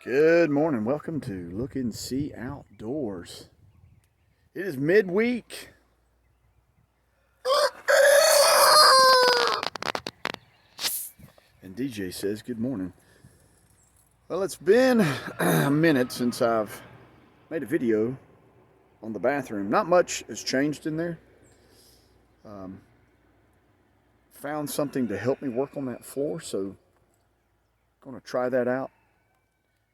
Good morning. Welcome to Look and See Outdoors. It is midweek. And DJ says good morning. Well, it's been a minute since I've made a video on the bathroom. Not much has changed in there. Found something to help me work on that floor, so I'm going to try that out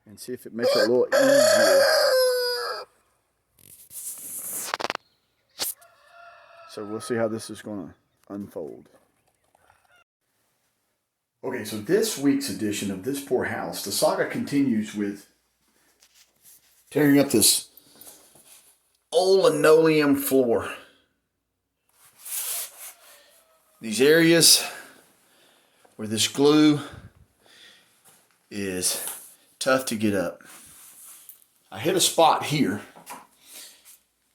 and see if it makes it a little easier. So we'll see how this is going to unfold. Okay, so this week's edition of This Poor House, the saga continues with tearing up this old linoleum floor. These areas where this glue is tough to get up. I hit a spot here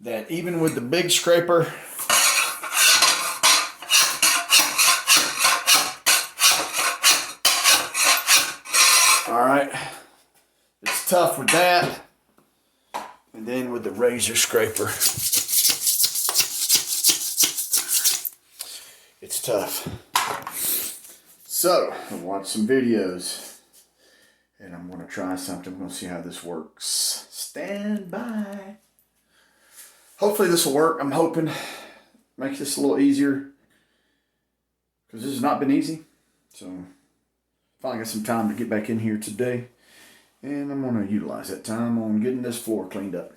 that even with the big scraper, alright, it's tough with that, and then with the razor scraper, it's tough. So, I'll watch some videos, and I'm going to try something. I'm going to see how this works. Stand by. Hopefully this will work. I'm hoping make this a little easier, because this has not been easy. So, finally got some time to get back in here today, and I'm going to utilize that time on getting this floor cleaned up.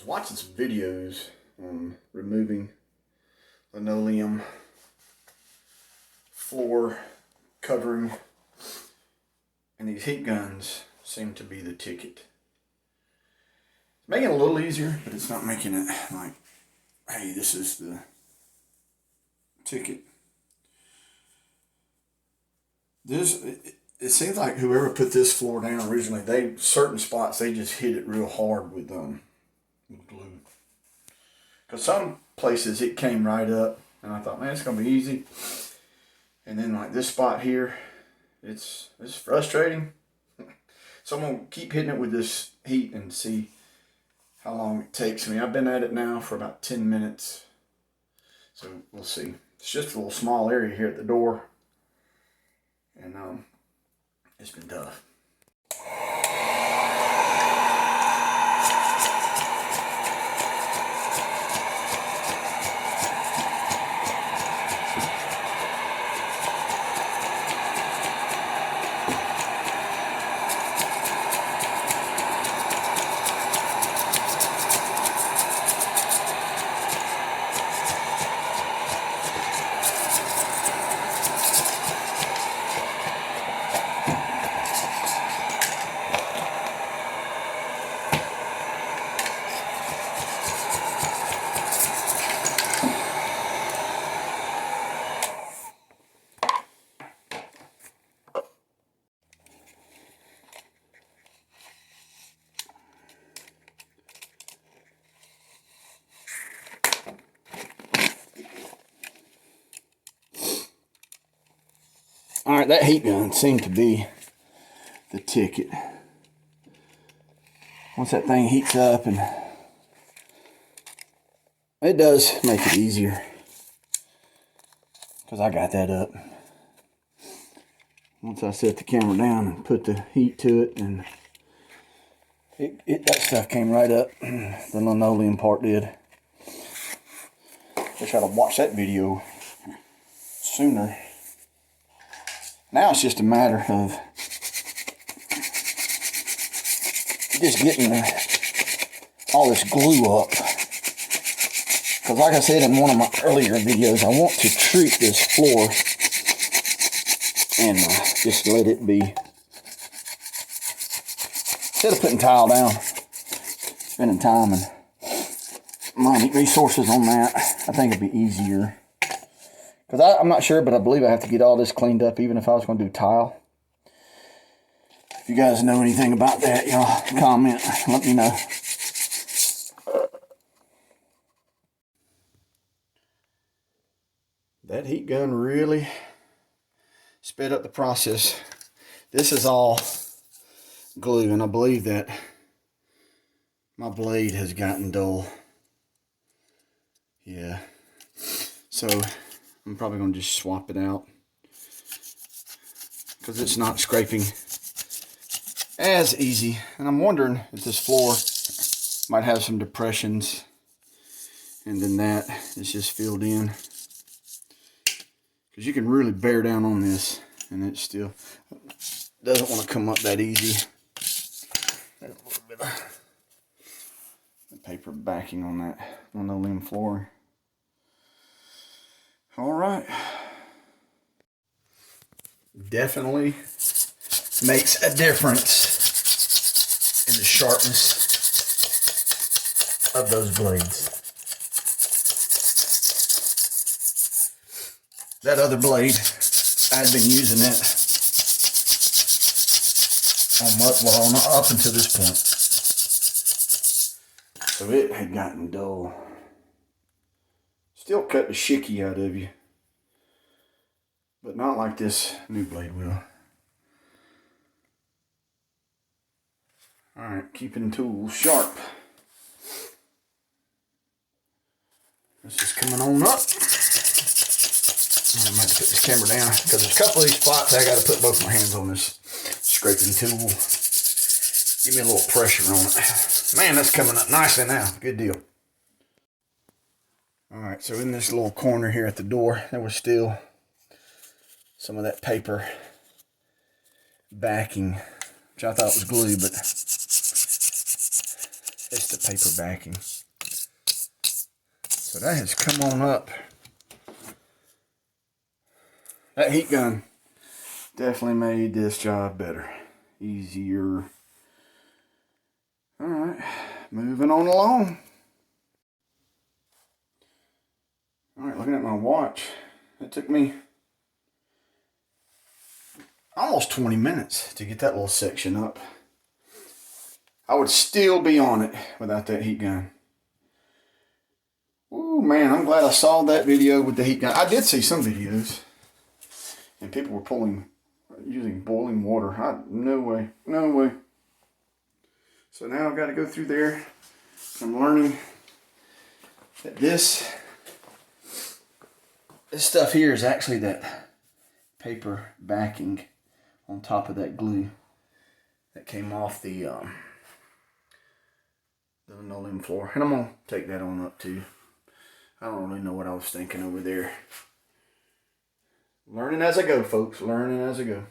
Watching some videos on removing linoleum floor covering, and these heat guns seem to be the ticket. It's making it a little easier, but it's not making it like, hey, this is the ticket. It seems like whoever put this floor down originally, certain spots they just hit it real hard with glue. Because some places it came right up, and I thought, man, it's gonna be easy. And then like this spot here, it's frustrating. So I'm gonna keep hitting it with this heat and see how long it takes me. I've been at it now for about 10 minutes, so we'll see. It's just a little small area here at the door, and it's been tough. Alright, that heat gun seemed to be the ticket. Once that thing heats up, and it does make it easier, because I got that up. once I set the camera down and put the heat to it, and that stuff came right up. The linoleum part did. Wish I'd have watched that video sooner. Now it's just a matter of just getting all this glue up. Because like I said in one of my earlier videos, I want to treat this floor and just let it be. Instead of putting tile down, spending time and money, resources on that, I think it'd be easier. Because I'm not sure, but I believe I have to get all this cleaned up even if I was going to do tile. If you guys know anything about that, y'all comment, let me know. That heat gun really sped up the process. This is all glue, and I believe that my blade has gotten dull. Yeah. So I'm probably going to just swap it out because it's not scraping as easy. And I'm wondering if this floor might have some depressions, and then that is just filled in. Because you can really bear down on this, and it still doesn't want to come up that easy. There's a little bit of paper backing on that linoleum floor. All right. Definitely makes a difference in the sharpness of those blades. That other blade, I'd been using it up until this point. So it had gotten dull. Still cut the shicky out of you, but not like this new blade will. Alright, keeping tools sharp. This is coming on up. I might put this camera down because there's a couple of these spots I got to put both my hands on this scraping tool. Give me a little pressure on it. Man, that's coming up nicely now. Good deal. Alright, so in this little corner here at the door, there was still some of that paper backing, which I thought was glue, but it's the paper backing. So that has come on up. That heat gun definitely made this job better, easier. Alright, moving on along. Alright, looking at my watch, it took me almost 20 minutes to get that little section up. I would still be on it without that heat gun. Ooh, man, I'm glad I saw that video with the heat gun. I did see some videos, and people were using boiling water. No way, no way. So now I've got to go through there. I'm learning that this stuff here is actually that paper backing on top of that glue that came off the linoleum floor. And I'm going to take that on up too. I don't really know what I was thinking over there. Learning as I go, folks. Learning as I go.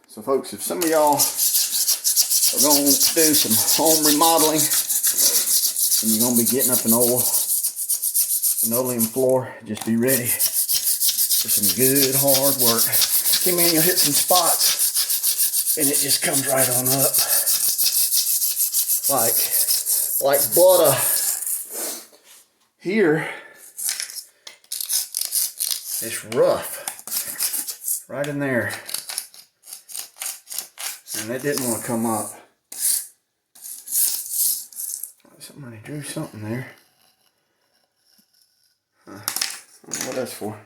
So folks, if some of y'all are going to do some home remodeling and you're going to be getting up an old linoleum floor, just be ready for some good hard work. Okay, man, you'll hit some spots and it just comes right on up like butter. Here, it's rough right in there. And it didn't want to come up. Somebody drew something there. I don't know what that's for.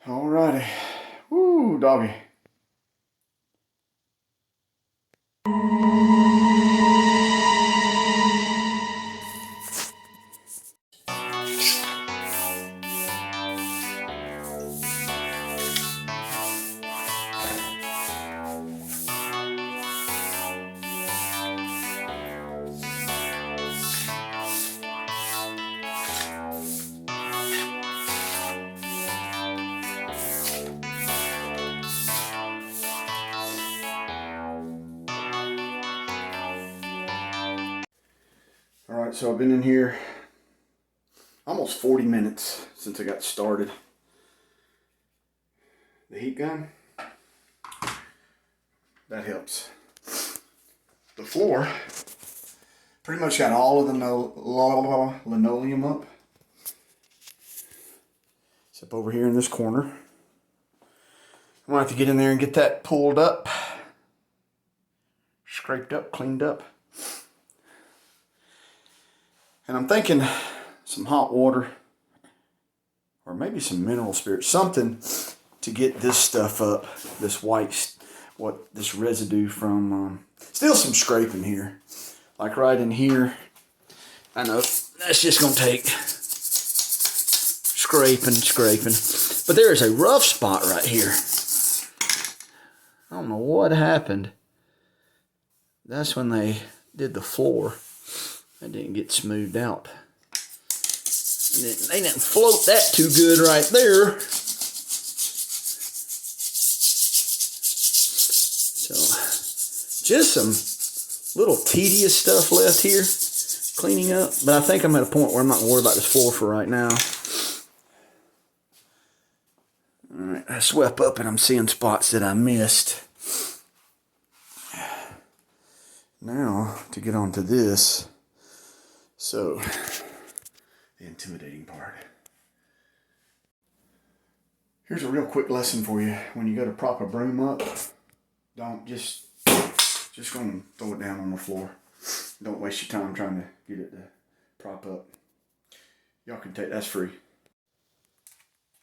Alrighty. Woo, doggy. Alright, so I've been in here almost 40 minutes since I got started. The heat gun, that helps. The floor, pretty much got all of the linoleum up. Except over here in this corner. I'm gonna have to get in there and get that pulled up, scraped up, cleaned up. And I'm thinking some hot water or maybe some mineral spirit, something to get this stuff up, this white, this residue from, still some scraping here. Like right in here, I know that's just gonna take scraping. But there is a rough spot right here. I don't know what happened. That's when they did the floor. It didn't get smoothed out. And they didn't float that too good right there. So, just some little tedious stuff left here, cleaning up. But I think I'm at a point where I'm not worried about this floor for right now. Alright, I swept up and I'm seeing spots that I missed. Now, to get onto this. So, the intimidating part. Here's a real quick lesson for you. When you go to prop a broom up, don't just go and throw it down on the floor. Don't waste your time trying to get it to prop up. Y'all can take, that's free.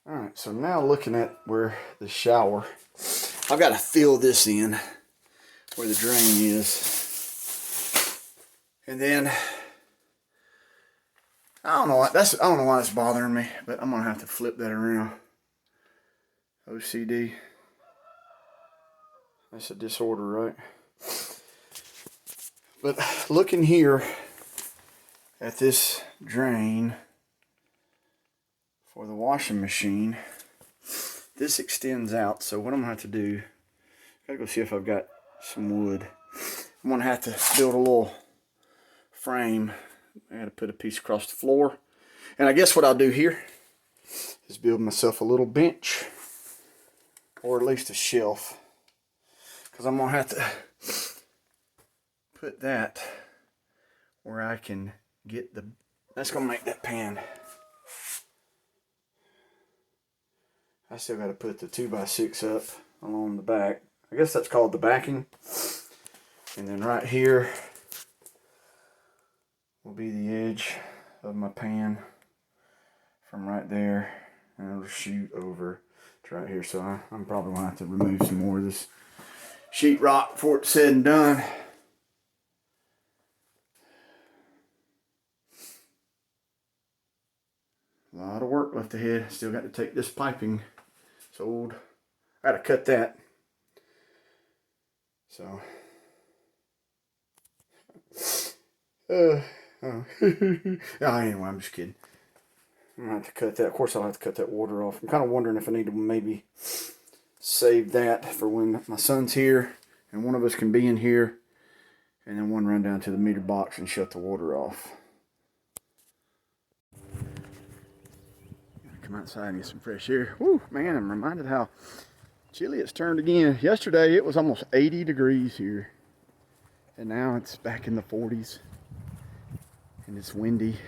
Alright, so now looking at where the shower, I've got to fill this in where the drain is. And then I don't know why that's bothering me, but I'm gonna have to flip that around. OCD. That's a disorder, right? But looking here at this drain for the washing machine, this extends out. So what I'm gonna have to do, I gotta go see if I've got some wood. I'm gonna have to build a little frame. I gotta put a piece across the floor. And I guess what I'll do here is build myself a little bench, or at least a shelf, because I'm gonna have to put that where I can get the, that's gonna make that pan. I still gotta put the 2x6 up along the back. I guess that's called the backing. And then right here will be the edge of my pan from right there, and it'll shoot over to right here. So I'm probably gonna have to remove some more of this sheetrock before it's said and done. A lot of work left ahead. Still got to take this piping. It's old. I gotta cut that. So anyway, I'm just kidding. I'm gonna have to cut that. Of course, I'll have to cut that water off. I'm kind of wondering if I need to maybe save that for when my son's here and one of us can be in here, and then one run down to the meter box and shut the water off. Come outside and get some fresh air. Woo, man, I'm reminded how chilly it's turned again. Yesterday it was almost 80 degrees here, and now it's back in the 40s, and it's windy.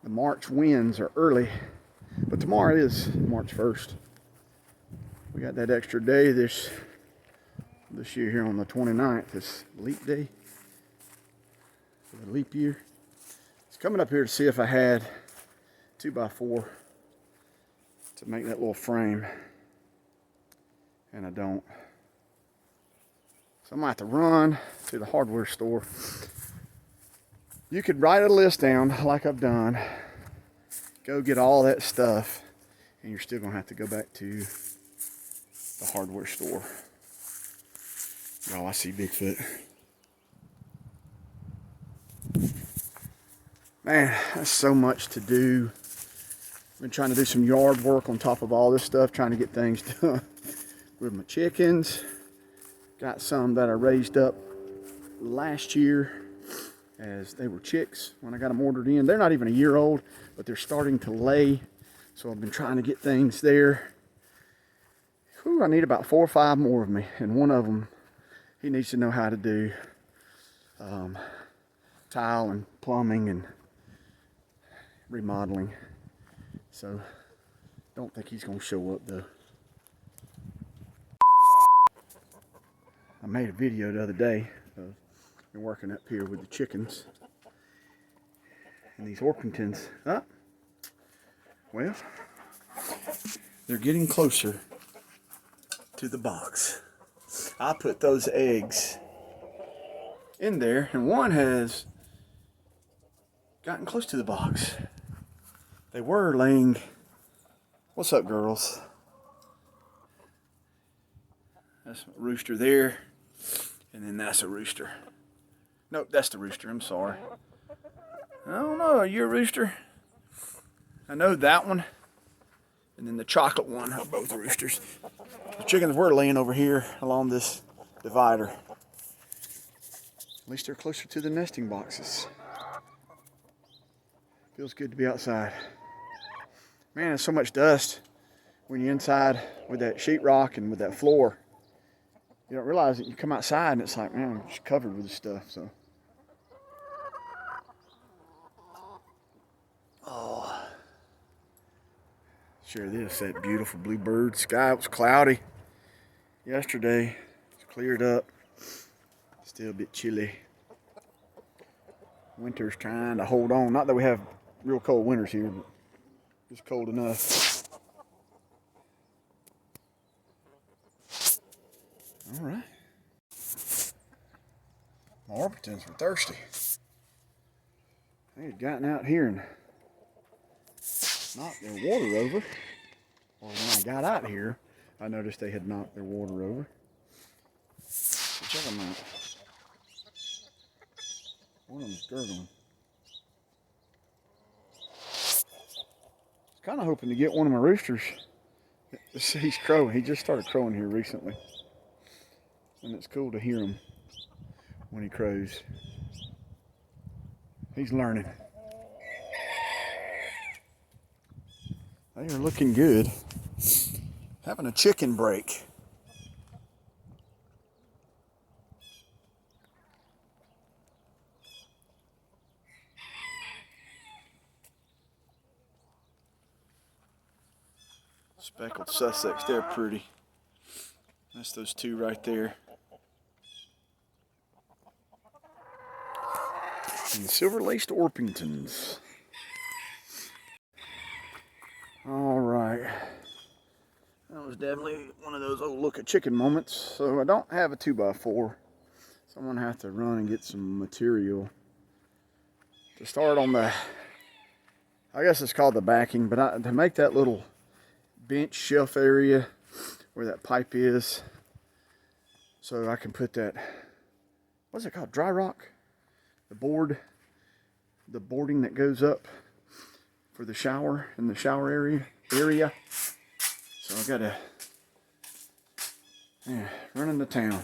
The March winds are early, but tomorrow is March 1st. We got that extra day this year here on the 29th. It's leap day. for the leap year. I was coming up here to see if I had 2x4 to make that little frame, and I don't. So I'm gonna have to run to the hardware store. You could write a list down like I've done, go get all that stuff, and you're still gonna have to go back to the hardware store. Oh, I see Bigfoot. Man, that's so much to do. Been trying to do some yard work on top of all this stuff, trying to get things done with my chickens. Got some that I raised up last year as they were chicks when I got them ordered in. They're not even a year old, but they're starting to lay. So I've been trying to get things there. Whew, I need about 4 or 5 more of me, and one of them, he needs to know how to do tile and plumbing and remodeling. So don't think he's gonna show up though. I made a video the other day of been working up here with the chickens and these Orpingtons. Well, they're getting closer to the box. I put those eggs in there, and one has gotten close to the box. They were laying. What's up, girls? That's a rooster there, and then that's a rooster. Nope, that's the rooster. I'm sorry. I don't know. Are you a rooster? I know that one, and then the chocolate one are both roosters. The chickens were laying over here along this divider. At least they're closer to the nesting boxes. Feels good to be outside. Man, there's so much dust when you're inside with that sheetrock and with that floor. You don't realize that you come outside and it's like, man, I'm just covered with this stuff. So, oh, share this. That beautiful bluebird sky. It was cloudy yesterday. It's cleared up. Still a bit chilly. Winter's trying to hold on. Not that we have real cold winters here, but it's cold enough. All right. My Orpingtons were thirsty. They had gotten out here and knocked their water over. Or when I got out here, I noticed they had knocked their water over. So check them out. One of them's gurgling. Kind of hoping to get one of my roosters. He's crowing. He just started crowing here recently, and it's cool to hear him when he crows. He's learning. They are looking good. Having a chicken break. Speckled Sussex, they're pretty. That's those two right there. And the silver-laced Orpingtons. All right. That was definitely one of those old look at chicken moments. So I don't have a 2x4. So I'm gonna have to run and get some material to start on the, I guess it's called the backing, but to make that little bench shelf area where that pipe is, so I can put that, what's it called, dry rock, the boarding that goes up for the shower in the shower area. So I gotta run into town.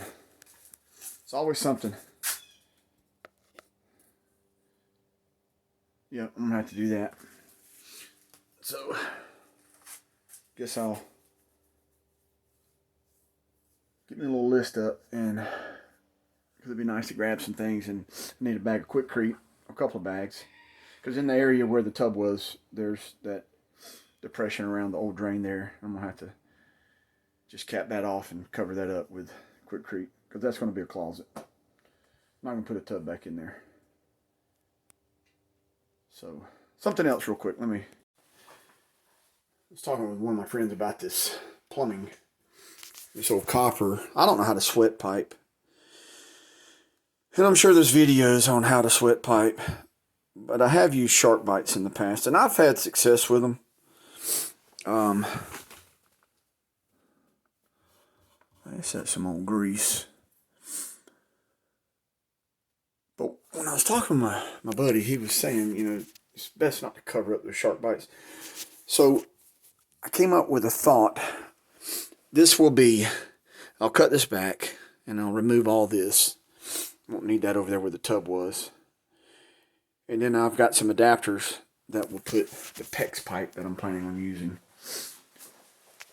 It's always something. Yeah, I'm gonna have to do that. So guess I'll get me a little list up, and because it'd be nice to grab some things, and I need a bag of Quickcrete, a couple of bags, because in the area where the tub was, there's that depression around the old drain there. I'm gonna have to just cap that off and cover that up with Quickcrete, because that's gonna be a closet. I'm not gonna put a tub back in there. So something else real quick. I was talking with one of my friends about this plumbing. This old copper. I don't know how to sweat pipe. And I'm sure there's videos on how to sweat pipe. But I have used shark bites in the past. And I've had success with them. I guess that's some old grease. But when I was talking to my buddy, he was saying, you know, it's best not to cover up those shark bites. So I came up with a thought. This will be, I'll cut this back and I'll remove all this. Won't need that over there where the tub was. And then I've got some adapters that will put the PEX pipe that I'm planning on using.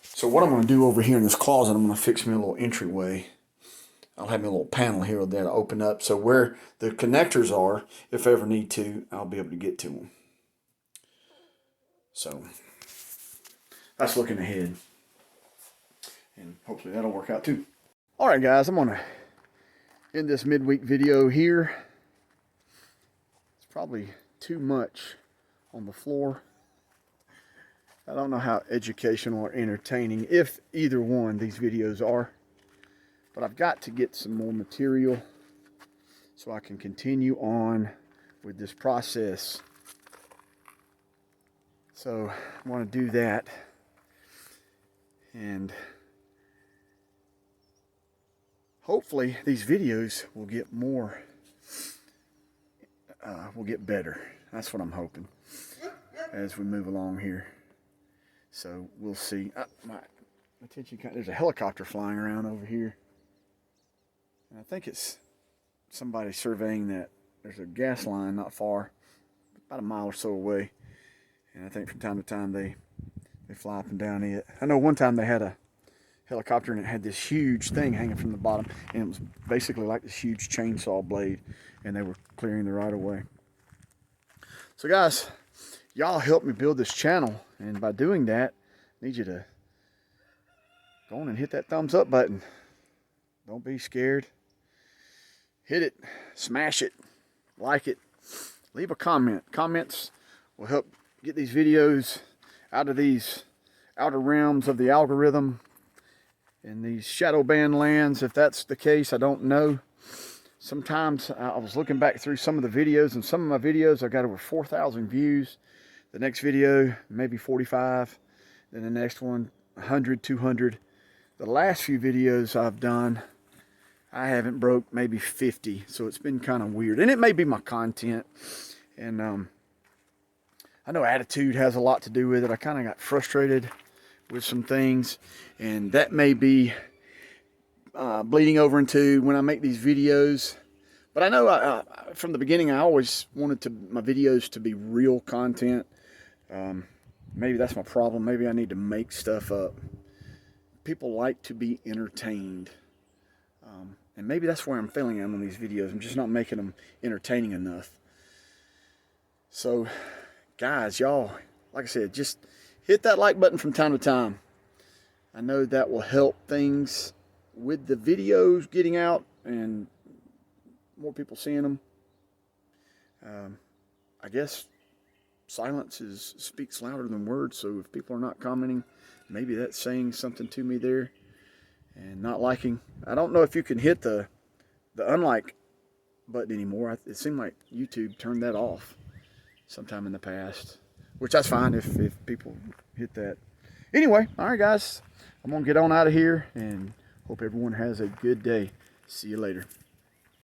So what I'm going to do over here in this closet, I'm going to fix me a little entryway. I'll have me a little panel here that'll open up. So where the connectors are, if I ever need to, I'll be able to get to them. So that's looking ahead. And hopefully that'll work out too. All right, guys, I'm going to end this midweek video here. It's probably too much on the floor. I don't know how educational or entertaining, if either one, these videos are. But I've got to get some more material so I can continue on with this process. So I want to do that. And hopefully these videos will get more, will get better. That's what I'm hoping as we move along here. So we'll see. My attention, there's a helicopter flying around over here. And I think it's somebody surveying that. There's a gas line not far, about a mile or so away. And I think from time to time they fly up and down it. I know one time they had a helicopter and it had this huge thing hanging from the bottom. And it was basically like this huge chainsaw blade. And they were clearing the right of way. So guys, y'all help me build this channel. And by doing that, I need you to go on and hit that thumbs up button. Don't be scared. Hit it, smash it, like it, leave a comment. Comments will help get these videos out of these outer realms of the algorithm and these shadow banned lands. If that's the case, I don't know. Sometimes I was looking back through some of the videos, and some of my videos I got over 4,000 views. The next video, maybe 45. Then the next one, 100, 200. The last few videos I've done, I haven't broke maybe 50. So it's been kind of weird. And it may be my content. And I know attitude has a lot to do with it. I kind of got frustrated with some things. And that may be bleeding over into when I make these videos. But I know from the beginning, I always wanted my videos to be real content. Maybe that's my problem. Maybe I need to make stuff up. People like to be entertained. And maybe that's where I'm failing on these videos. I'm just not making them entertaining enough. So, guys, y'all, like I said, just hit that like button from time to time. I know that will help things with the videos getting out and more people seeing them. I guess silence speaks louder than words. So if people are not commenting, maybe that's saying something to me there. And not liking. I don't know if you can hit the unlike button anymore. It seemed like YouTube turned that off sometime in the past, which that's fine if people hit that. Anyway, all right, guys, I'm gonna get on out of here and hope everyone has a good day. See you later.